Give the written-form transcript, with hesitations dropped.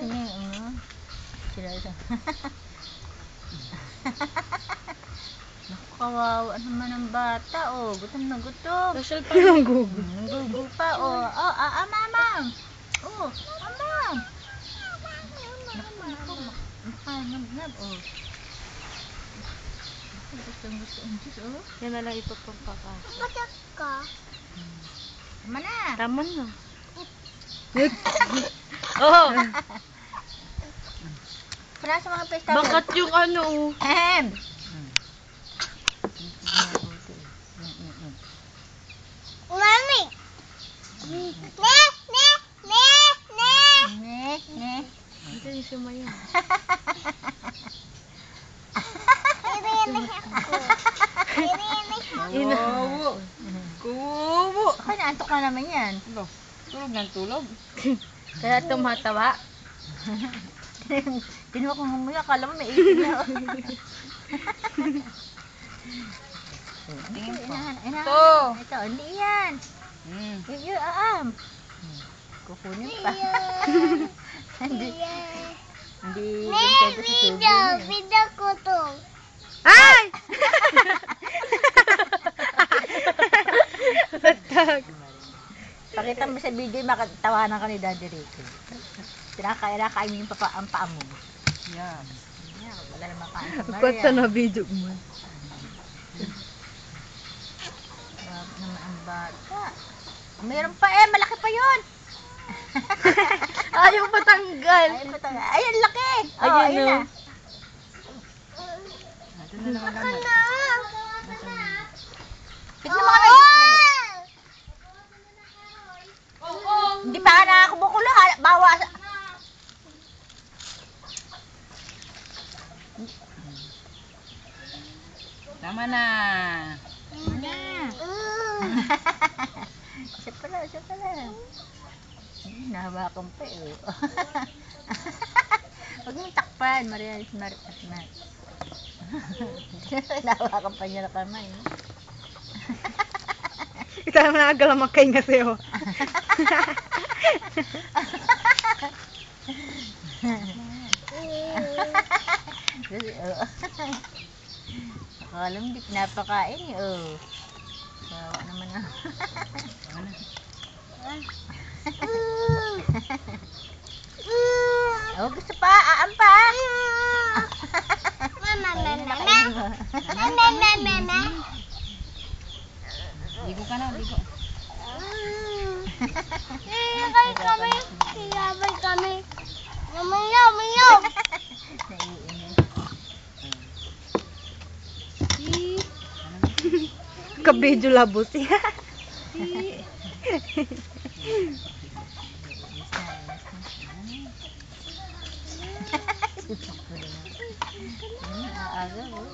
gusto niya yung ano. Sila ito. Naku, kawawa naman ang bata, oh. Gutom na gutom. Social pa lang gugu. Nanggugu pa, oh. Oh, mamam. Oh, mamam. Naku, makanab-nab, oh. Gusto ang Diyos, oh. Yan na lang ipapampaka. Matak ka. Tama na. Tama na. Oh! Para sa mga pesta. Bakat yung ano. Ahem. Mami. Nek. Ito yung sumayo. Irinig ako. Kuwo. Kuwo. Ako naantok na naman yan. Tulog ng tulog. Kaya tumatawa. Kinuha kong humuya, akala mo may isip na. Tingin pa. Ito. Ito, hindi yan. Kukunin pa. Hindi. Hindi. Video ko to. Ay! Pakita mo sa video, makatawanan ka ni Daddy Rico. Tinakain mo yung ang paa mo. Yan. Yan, wala naman kain sa Ba't sa na-video mo? Naman ang bata. Mayroon pa eh, malaki pa yun. Ayaw matanggal. Ayun, laki. Ayun, Ayun na. Ako na. Tignan mo kami. Hindi pa ka nakakumukulo. Bawa sa... Tama na. Isa pala. Nahawakan pa eh. Huwag mong takpan, Maria Smart at Nat. Nahawakan pa niya na kamay. Ito naman nagalamakay nga sa'yo. Akala mo di pinapakain eh. Bawa naman na. Gusto pa, aampa. Ligo ka na, ligo. Kiyabay kami. Yum. Kabidyo labos. Aaga, oh.